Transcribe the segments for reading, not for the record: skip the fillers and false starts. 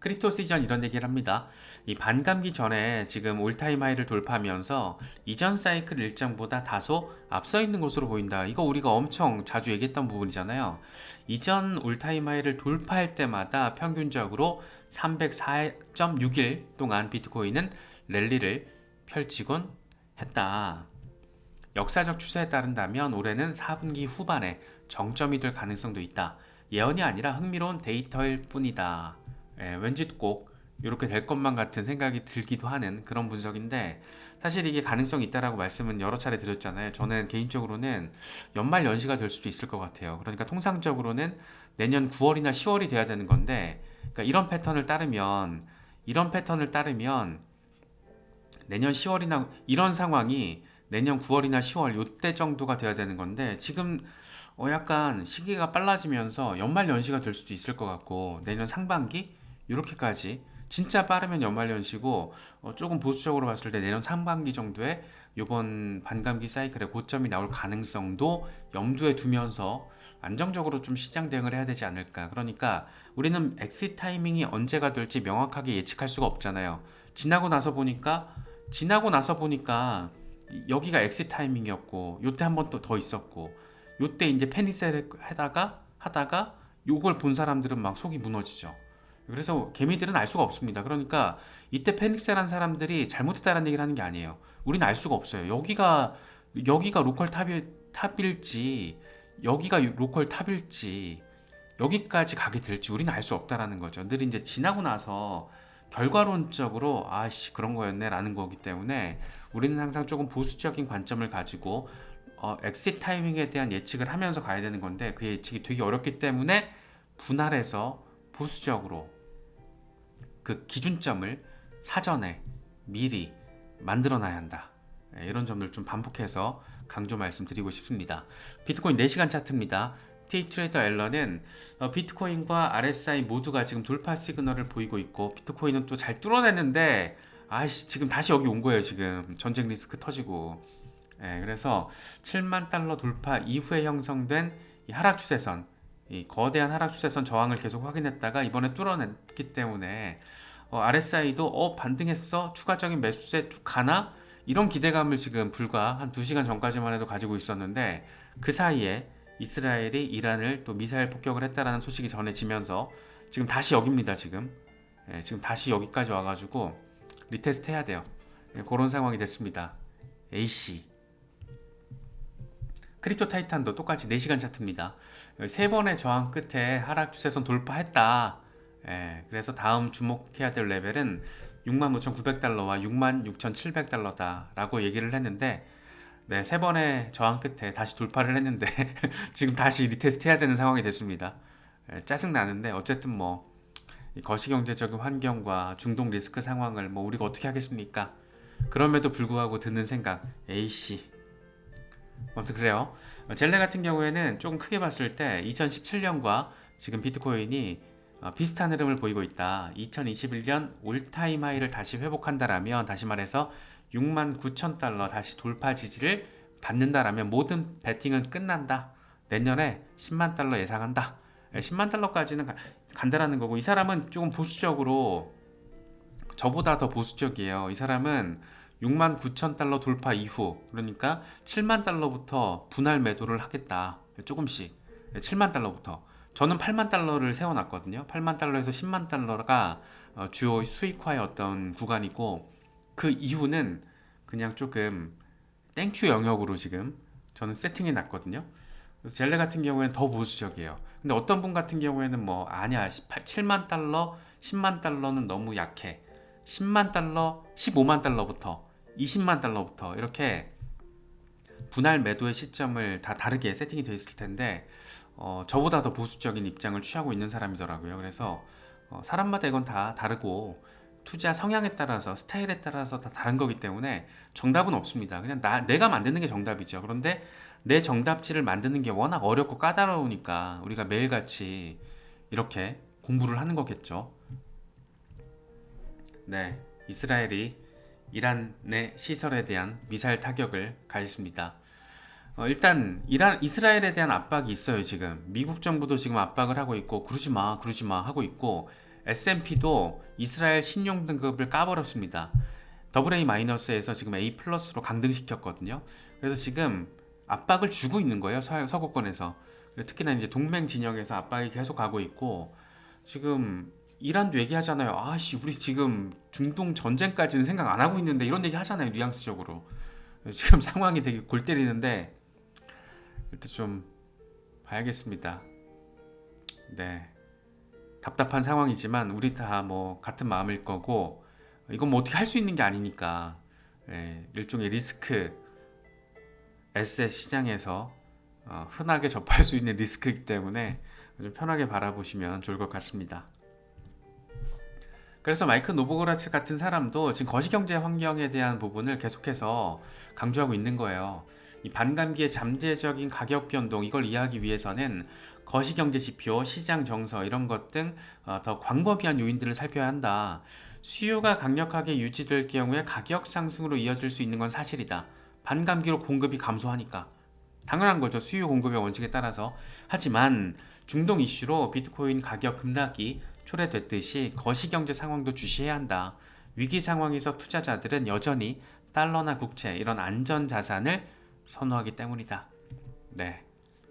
크립토 시전 이런 얘기를 합니다. 이 반감기 전에 지금 올타임 하이를 돌파하면서 이전 사이클 일정보다 다소 앞서 있는 것으로 보인다. 이거 우리가 엄청 자주 얘기했던 부분이잖아요. 이전 올타임 하이를 돌파할 때마다 평균적으로 304.6일 동안 비트코인은 랠리를 펼치곤 했다. 역사적 추세에 따른다면 올해는 4분기 후반에 정점이 될 가능성도 있다. 예언이 아니라 흥미로운 데이터일 뿐이다. 왠지 꼭 이렇게 될 것만 같은 생각이 들기도 하는 그런 분석인데, 사실 이게 가능성이 있다라고 말씀은 여러 차례 드렸잖아요. 저는 개인적으로는 연말 연시가 될 수도 있을 것 같아요. 그러니까 통상적으로는 내년 9월이나 10월이 돼야 되는 건데, 그러니까 이런 패턴을 따르면 내년 10월이나 이런 상황이 내년 9월이나 10월 요때 정도가 돼야 되는 건데, 지금 약간 시기가 빨라지면서 연말 연시가 될 수도 있을 것 같고, 내년 상반기 이렇게까지 진짜 빠르면 연말 연시고, 조금 보수적으로 봤을 때 내년 상반기 정도에 이번 반감기 사이클의 고점이 나올 가능성도 염두에 두면서 안정적으로 좀 시장 대응을 해야 되지 않을까. 그러니까 우리는 엑시 타이밍이 언제가 될지 명확하게 예측할 수가 없잖아요. 지나고 나서 보니까 여기가 엑시 타이밍이었고, 요때 한 번 또 더 있었고, 요때 이제 패닉셀 하다가 요걸 본 사람들은 막 속이 무너지죠. 그래서 개미들은 알 수가 없습니다. 그러니까 이때 패닉셀한 사람들이 잘못했다는 얘기를 하는 게 아니에요. 우리는 알 수가 없어요. 여기가 로컬 탑일지, 여기가 로컬 탑일지, 여기까지 가게 될지 우리는 알 수 없다라는 거죠. 늘 이제 지나고 나서 결과론적으로 아씨 그런 거였네라는 거기 때문에 우리는 항상 조금 보수적인 관점을 가지고 엑시 타이밍에 대한 예측을 하면서 가야 되는 건데, 그 예측이 되게 어렵기 때문에 분할해서 보수적으로 그 기준점을 사전에 미리 만들어 놔야 한다. 이런 점들 좀 반복해서 강조 말씀드리고 싶습니다. 비트코인 4시간 차트입니다. 데이트레이더 앨런은 비트코인과 RSI 모두가 지금 돌파 시그널을 보이고 있고, 비트코인은 또 잘 뚫어냈는데 아이씨 지금 다시 여기 온 거예요. 지금 전쟁 리스크 터지고. 그래서 7만 달러 돌파 이후에 형성된 이 하락 추세선, 이 거대한 하락 추세선 저항을 계속 확인했다가 이번에 뚫어냈기 때문에 RSI도 반등했어, 추가적인 매수세 쭉 가나, 이런 기대감을 지금 불과 한 2시간 전까지만 해도 가지고 있었는데, 그 사이에 이스라엘이 이란을 또 미사일 폭격을 했다라는 소식이 전해지면서 지금 다시 여기입니다. 지금 다시 여기까지 와가지고 리테스트 해야 돼요. 그런 상황이 됐습니다. AC 크립토 타이탄도 똑같이 4시간 차트입니다. 세 번의 저항 끝에 하락 추세선 돌파했다. 그래서 다음 주목해야 될 레벨은 65,900달러와 66,700달러다 라고 얘기를 했는데, 네, 세 번의 저항 끝에 다시 돌파를 했는데 지금 다시 리테스트 해야 되는 상황이 됐습니다. 짜증 나는데 어쨌든 뭐 거시경제적인 환경과 중동 리스크 상황을 뭐 우리가 어떻게 하겠습니까? 그럼에도 불구하고 드는 생각, A씨. 아무튼 그래요. 젤레 같은 경우에는 조금 크게 봤을 때 2017년과 지금 비트코인이 비슷한 흐름을 보이고 있다. 2021년 올타임 하이를 다시 회복한다라면, 다시 말해서 69,000달러 다시 돌파 지지를 받는다라면 모든 베팅은 끝난다. 내년에 10만 달러 예상한다. 10만 달러까지는 간다라는 거고, 이 사람은 조금 보수적으로, 저보다 더 보수적이에요. 이 사람은 69,000달러 돌파 이후, 그러니까 7만 달러부터 분할 매도를 하겠다. 조금씩. 7만 달러부터. 저는 8만 달러를 세워놨거든요. 8만 달러에서 10만 달러가 주요 수익화의 어떤 구간이고, 그 이후는 그냥 조금 땡큐 영역으로 지금 저는 세팅해 놨거든요. 그래서 젤레 같은 경우에는 더 보수적이에요. 근데 어떤 분 같은 경우에는 뭐 아니야, 7만 달러, 10만 달러는 너무 약해. 10만 달러, 15만 달러부터 20만 달러부터 이렇게 분할 매도의 시점을 다 다르게 세팅이 되어 있을 텐데, 저보다 더 보수적인 입장을 취하고 있는 사람이더라고요. 그래서 사람마다 이건 다 다르고, 투자 성향에 따라서, 스타일에 따라서 다 다른 거기 때문에 정답은 없습니다. 그냥 내가 만드는 게 정답이죠. 그런데 내 정답지를 만드는 게 워낙 어렵고 까다로우니까 우리가 매일같이 이렇게 공부를 하는 거겠죠. 네, 이스라엘이 이란의 시설에 대한 미사일 타격을 가했습니다. 일단 이스라엘에 대한 압박이 있어요. 지금 미국 정부도 지금 압박을 하고 있고, 그러지 마 하고 있고, S&P도 이스라엘 신용 등급을 까버렸습니다. AA-에서 지금 A+로 강등시켰거든요. 그래서 지금 압박을 주고 있는 거예요. 서구권에서. 특히나 이제 동맹 진영에서 압박이 계속 가고 있고, 지금 이란도 얘기하잖아요. 아씨, 우리 지금 중동 전쟁까지는 생각 안 하고 있는데, 이런 얘기 하잖아요. 뉘앙스적으로. 지금 상황이 되게 골 때리는데 일단 좀 봐야겠습니다. 네, 답답한 상황이지만 우리 다 뭐 같은 마음일 거고, 이건 뭐 어떻게 할 수 있는 게 아니니까, 일종의 리스크, 에셋 시장에서 흔하게 접할 수 있는 리스크이기 때문에 좀 편하게 바라보시면 좋을 것 같습니다. 그래서 마이크 노보그라츠 같은 사람도 지금 거시경제 환경에 대한 부분을 계속해서 강조하고 있는 거예요. 이 반감기의 잠재적인 가격 변동, 이걸 이해하기 위해서는 거시경제 지표, 시장 정서 이런 것 등 더 광범위한 요인들을 살펴야 한다. 수요가 강력하게 유지될 경우에 가격 상승으로 이어질 수 있는 건 사실이다. 반감기로 공급이 감소하니까. 당연한 거죠. 수요 공급의 원칙에 따라서. 하지만 중동 이슈로 비트코인 가격 급락이 초래됐듯이 거시경제 상황도 주시해야 한다. 위기 상황에서 투자자들은 여전히 달러나 국채, 이런 안전 자산을 선호하기 때문이다. 네,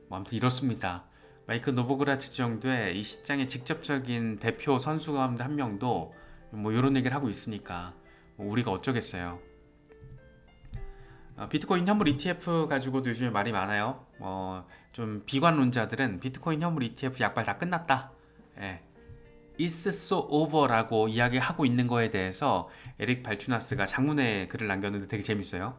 뭐 아무튼 이렇습니다. 마이크 노보그라츠 정도의 이 시장의 직접적인 대표 선수 가운데 한 명도 뭐 이런 얘기를 하고 있으니까 뭐 우리가 어쩌겠어요. 비트코인 현물 ETF 가지고도 요즘에 말이 많아요. 좀 비관론자들은 비트코인 현물 ETF 약발 다 끝났다. It's so over라고 이야기하고 있는 거에 대해서 에릭 발추나스가 장문의 글을 남겼는데 되게 재밌어요.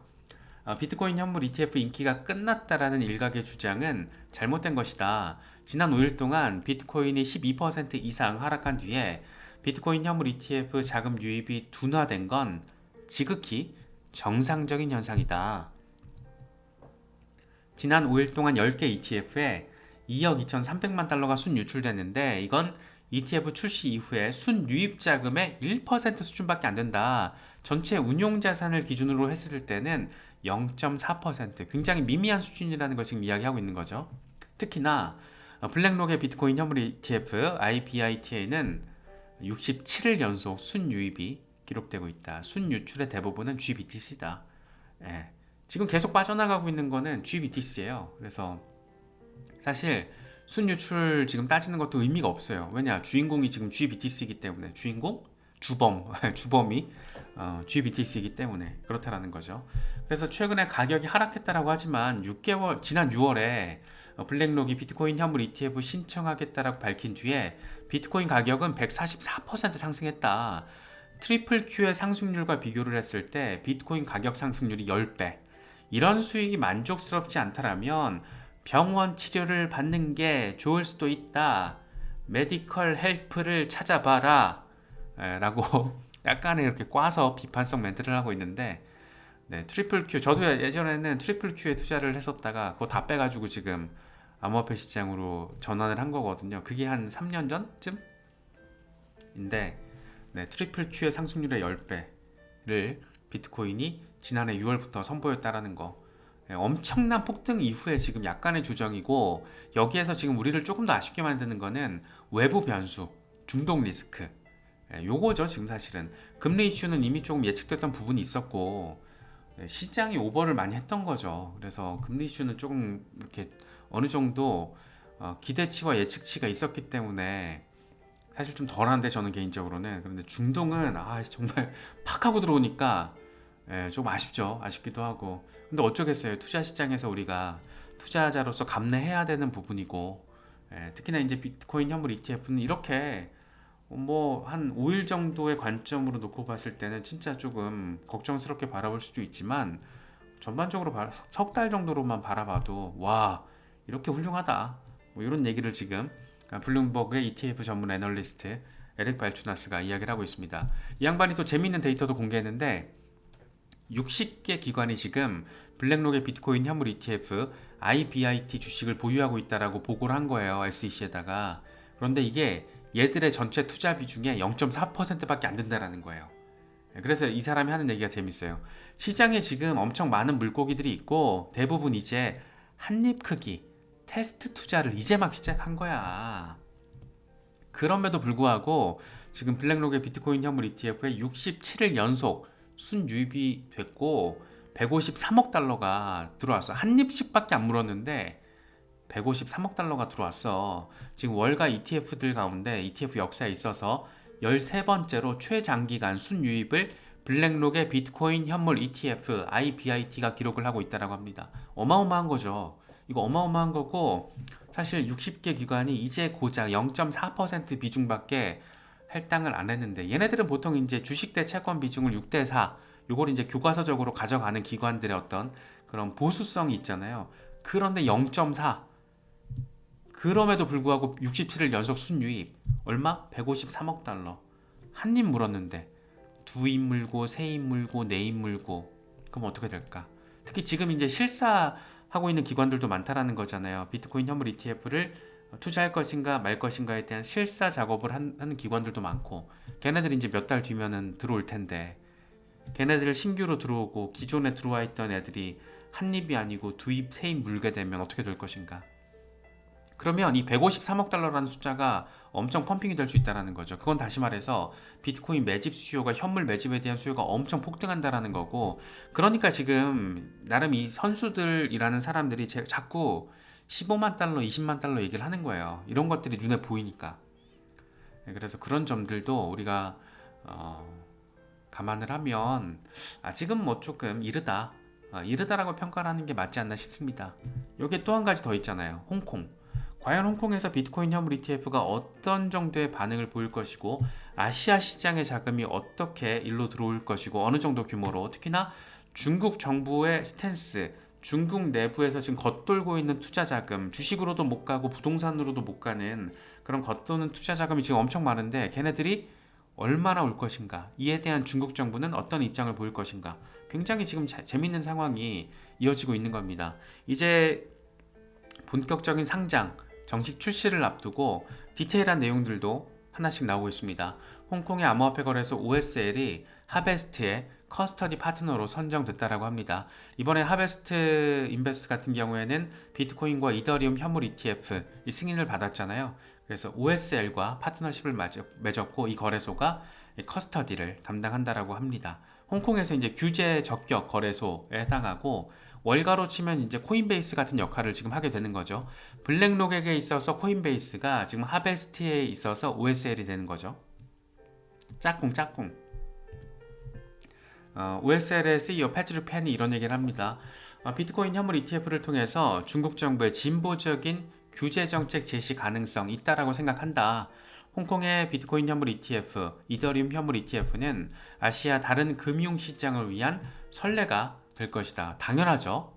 비트코인 현물 ETF 인기가 끝났다라는 일각의 주장은 잘못된 것이다. 지난 5일 동안 비트코인이 12% 이상 하락한 뒤에 비트코인 현물 ETF 자금 유입이 둔화된 건 지극히 정상적인 현상이다. 지난 5일 동안 10개 ETF에 2억 2,300만 달러가 순유출됐는데, 이건 ETF 출시 이후에 순유입 자금의 1% 수준밖에 안 된다. 전체 운용 자산을 기준으로 했을 때는 0.4%, 굉장히 미미한 수준이라는 걸 지금 이야기하고 있는 거죠. 특히나 블랙록의 비트코인 현물 ETF IBITA는 67일 연속 순유입이 기록되고 있다. 순유출의 대부분은 GBTC다. 지금 계속 빠져나가고 있는 거는 GBTC예요. 그래서 사실 순유출 지금 따지는 것도 의미가 없어요. 왜냐? 주인공이 지금 GBTC이기 때문에. 주인공? 주범. 주범이 GBTC이기 때문에 그렇다라는 거죠. 그래서 최근에 가격이 하락했다라고 하지만 지난 6월에 블랙록이 비트코인 현물 ETF 신청하겠다라고 밝힌 뒤에 비트코인 가격은 144% 상승했다. 트리플 Q의 상승률과 비교를 했을 때 비트코인 가격 상승률이 10배. 이런 수익이 만족스럽지 않다라면 병원 치료를 받는 게 좋을 수도 있다. 메디컬 헬프를 찾아봐라. 라고 약간의 이렇게 꽈서 비판성 멘트를 하고 있는데, 네, 트리플 Q, 저도 예전에는 트리플 Q에 투자를 했었다가 그거 다 빼가지고 지금 암호화폐 시장으로 전환을 한 거거든요. 그게 한 3년 전쯤인데, 네, 트리플 Q의 상승률의 10배를 비트코인이 지난해 6월부터 선보였다라는 거. 엄청난 폭등 이후에 지금 약간의 조정이고, 여기에서 지금 우리를 조금 더 아쉽게 만드는 거는 외부 변수, 중동 리스크. 요거죠. 지금 사실은 금리 이슈는 이미 조금 예측됐던 부분이 있었고, 시장이 오버를 많이 했던 거죠. 그래서 금리 이슈는 조금 이렇게 어느 정도 기대치와 예측치가 있었기 때문에 사실 좀 덜한데, 저는 개인적으로는. 그런데 중동은 정말 팍 하고 들어오니까 조금 아쉽죠. 아쉽기도 하고. 근데 어쩌겠어요. 투자 시장에서 우리가 투자자로서 감내해야 되는 부분이고, 특히나 이제 비트코인 현물 ETF는 이렇게 뭐 한 5일 정도의 관점으로 놓고 봤을 때는 진짜 조금 걱정스럽게 바라볼 수도 있지만, 전반적으로 석 달 정도로만 바라봐도 와, 이렇게 훌륭하다, 뭐 이런 얘기를 지금 블룸버그의 ETF 전문 애널리스트 에릭 발추나스가 이야기를 하고 있습니다. 이 양반이 또 재미있는 데이터도 공개했는데, 60개 기관이 지금 블랙록의 비트코인 현물 ETF IBIT 주식을 보유하고 있다라고 보고를 한 거예요. SEC에다가. 그런데 이게 얘들의 전체 투자 비중의 0.4%밖에 안 된다라는 거예요. 그래서 이 사람이 하는 얘기가 재밌어요. 시장에 지금 엄청 많은 물고기들이 있고, 대부분 이제 한입 크기 테스트 투자를 이제 막 시작한 거야. 그럼에도 불구하고 지금 블랙록의 비트코인 현물 ETF에 67일 연속 순유입이 됐고 153억 달러가 들어왔어. 한 입씩밖에 안 물었는데 153억 달러가 들어왔어. 지금 월가 ETF들 가운데 ETF 역사에 있어서 13번째로 최장기간 순유입을 블랙록의 비트코인 현물 ETF IBIT가 기록을 하고 있다고 합니다. 어마어마한 거죠. 이거 어마어마한 거고 사실 60개 기관이 이제 고작 0.4% 비중밖에 할당을 안 했는데 얘네들은 보통 이제 주식 대 채권 비중을 6대 4 요걸 이제 교과서적으로 가져가는 기관들의 어떤 그런 보수성이 있잖아요. 그런데 0.4 그럼에도 불구하고 67일 연속 순유입 얼마? 153억 달러 한 입 물었는데 두 입 물고 세 입 물고 네 입 물고 그럼 어떻게 될까? 특히 지금 이제 실사하고 있는 기관들도 많다라는 거잖아요. 비트코인 현물 ETF를 투자할 것인가 말 것인가에 대한 실사 작업을 하는 기관들도 많고 걔네들이 이제 몇 달 뒤면은 들어올 텐데 걔네들 신규로 들어오고 기존에 들어와 있던 애들이 한 입이 아니고 두 입, 세 입 물게 되면 어떻게 될 것인가? 그러면 이 153억 달러라는 숫자가 엄청 펌핑이 될 수 있다는 거죠. 그건 다시 말해서 비트코인 매집 수요가 현물 매집에 대한 수요가 엄청 폭등한다라는 거고 그러니까 지금 나름 이 선수들이라는 사람들이 자꾸 15만 달러, 20만 달러 얘기를 하는 거예요. 이런 것들이 눈에 보이니까. 그래서 그런 점들도 우리가 감안을 하면 아직은 뭐 조금 이르다. 이르다라고 평가를 하는 게 맞지 않나 싶습니다. 여기에 또 한 가지 더 있잖아요. 홍콩. 과연 홍콩에서 비트코인 현물 ETF가 어떤 정도의 반응을 보일 것이고 아시아 시장의 자금이 어떻게 일로 들어올 것이고 어느 정도 규모로 특히나 중국 정부의 스탠스 중국 내부에서 지금 겉돌고 있는 투자 자금 주식으로도 못 가고 부동산으로도 못 가는 그런 겉도는 투자 자금이 지금 엄청 많은데 걔네들이 얼마나 올 것인가 이에 대한 중국 정부는 어떤 입장을 보일 것인가 굉장히 지금 재밌는 상황이 이어지고 있는 겁니다. 이제 본격적인 상장 정식 출시를 앞두고 디테일한 내용들도 하나씩 나오고 있습니다. 홍콩의 암호화폐 거래소 OSL이 하베스트의 커스터디 파트너로 선정됐다라고 합니다. 이번에 하베스트 인베스트 같은 경우에는 비트코인과 이더리움 현물 ETF 이 승인을 받았잖아요. 그래서 OSL과 파트너십을 맺었고 이 거래소가 커스터디를 담당한다라고 합니다. 홍콩에서 이제 규제 적격 거래소에 해당하고 월가로 치면 이제 코인베이스 같은 역할을 지금 하게 되는 거죠. 블랙록에게 있어서 코인베이스가 지금 하베스트에 있어서 OSL이 되는 거죠. 짝꿍. OSL의 CEO 패트릭 펜이 이런 얘기를 합니다. 비트코인 현물 ETF를 통해서 중국 정부의 진보적인 규제 정책 제시 가능성 있다라고 생각한다. 홍콩의 비트코인 현물 ETF, 이더리움 현물 ETF는 아시아 다른 금융 시장을 위한 선례가 될 것이다. 당연하죠.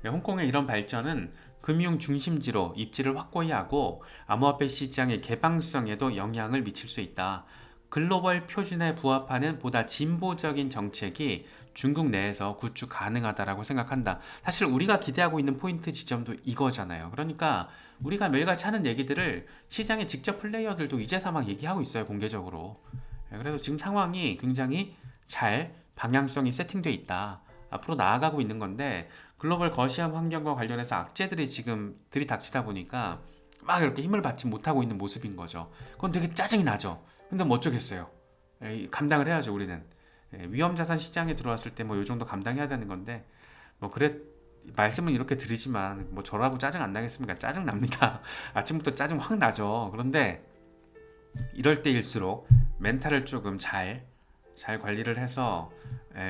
홍콩의 이런 발전은 금융 중심지로 입지를 확고히 하고 암호화폐 시장의 개방성에도 영향을 미칠 수 있다. 글로벌 표준에 부합하는 보다 진보적인 정책이 중국 내에서 구축 가능하다라고 생각한다. 사실 우리가 기대하고 있는 포인트 지점도 이거잖아요. 그러니까 우리가 매일같이 하는 얘기들을 시장의 직접 플레이어들도 이제서 막 얘기하고 있어요. 공개적으로. 그래서 지금 상황이 굉장히 잘 방향성이 세팅되어 있다. 앞으로 나아가고 있는 건데 글로벌 거시함 환경과 관련해서 악재들이 지금 들이닥치다 보니까 막 이렇게 힘을 받지 못하고 있는 모습인 거죠. 그건 되게 짜증이 나죠. 근데 뭐 어쩌겠어요. 감당을 해야죠, 우리는. 위험자산 시장에 들어왔을 때 뭐 이 정도 감당해야 되는 건데 뭐 그래 말씀은 이렇게 드리지만 뭐 저라고 짜증 안 나겠습니까? 짜증 납니다. 아침부터 짜증 확 나죠. 그런데 이럴 때일수록 멘탈을 조금 잘 관리를 해서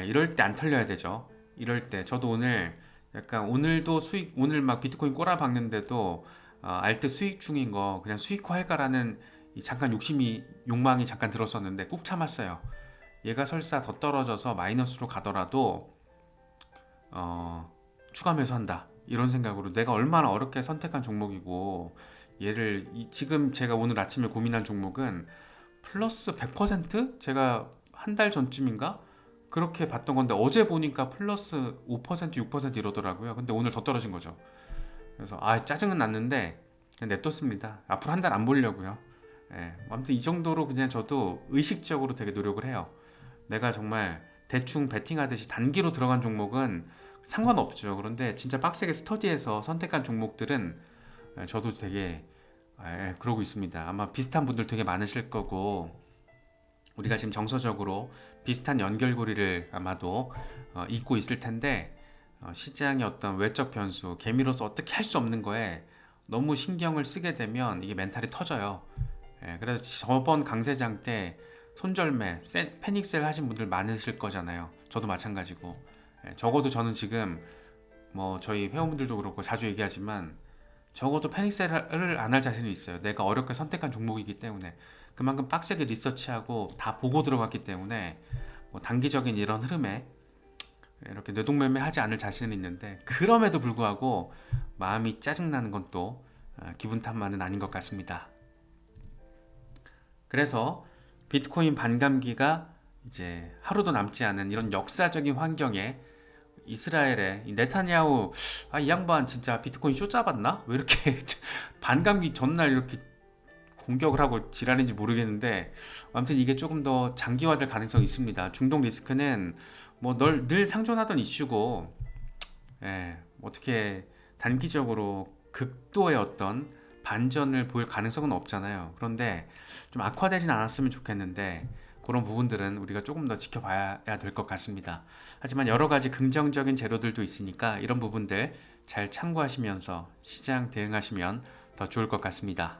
이럴 때 안 털려야 되죠. 이럴 때 저도 오늘 약간 오늘도 수익 오늘 막 비트코인 꼬라박는데도 알트 수익 중인 거 그냥 수익화할까라는 잠깐 욕망이 잠깐 들었었는데 꾹 참았어요. 얘가 설사 더 떨어져서 마이너스로 가더라도 추가 매수한다 이런 생각으로 내가 얼마나 어렵게 선택한 종목이고 얘를 지금 제가 오늘 아침에 고민한 종목은 플러스 100% 제가 한 달 전쯤인가 그렇게 봤던 건데 어제 보니까 플러스 5% 6% 이러더라고요. 근데 오늘 더 떨어진 거죠. 그래서 짜증은 났는데 그냥 냅뒀습니다. 앞으로 한 달 안 보려고요. 아무튼 이 정도로 그냥 저도 의식적으로 되게 노력을 해요. 내가 정말 대충 베팅하듯이 단기로 들어간 종목은 상관없죠. 그런데 진짜 빡세게 스터디해서 선택한 종목들은 저도 되게 그러고 있습니다. 아마 비슷한 분들 되게 많으실 거고 우리가 지금 정서적으로 비슷한 연결고리를 아마도 잇고 있을 텐데 시장의 어떤 외적 변수, 개미로서 어떻게 할 수 없는 거에 너무 신경을 쓰게 되면 이게 멘탈이 터져요. 예, 그래서 저번 강세장 때 손절매, 패닉셀 하신 분들 많으실 거잖아요. 저도 마찬가지고. 예, 적어도 저는 지금 뭐 저희 회원분들도 그렇고 자주 얘기하지만 적어도 패닉셀을 안 할 자신이 있어요. 내가 어렵게 선택한 종목이기 때문에 그만큼 빡세게 리서치하고 다 보고 들어갔기 때문에 뭐 단기적인 이런 흐름에 이렇게 뇌동매매하지 않을 자신은 있는데 그럼에도 불구하고 마음이 짜증나는 건 또 기분 탓만은 아닌 것 같습니다. 그래서 비트코인 반감기가 이제 하루도 남지 않은 이런 역사적인 환경에 이스라엘의 이 네타냐후 이 양반 진짜 비트코인 쇼 잡았나? 왜 이렇게 반감기 전날 이렇게 공격을 하고 지랄인지 모르겠는데 아무튼 이게 조금 더 장기화될 가능성이 있습니다. 중동 리스크는 뭐 늘 상존하던 이슈고 어떻게 단기적으로 극도의 어떤 반전을 보일 가능성은 없잖아요. 그런데 좀 악화되진 않았으면 좋겠는데 그런 부분들은 우리가 조금 더 지켜봐야 될 것 같습니다. 하지만 여러 가지 긍정적인 재료들도 있으니까 이런 부분들 잘 참고하시면서 시장 대응하시면 더 좋을 것 같습니다.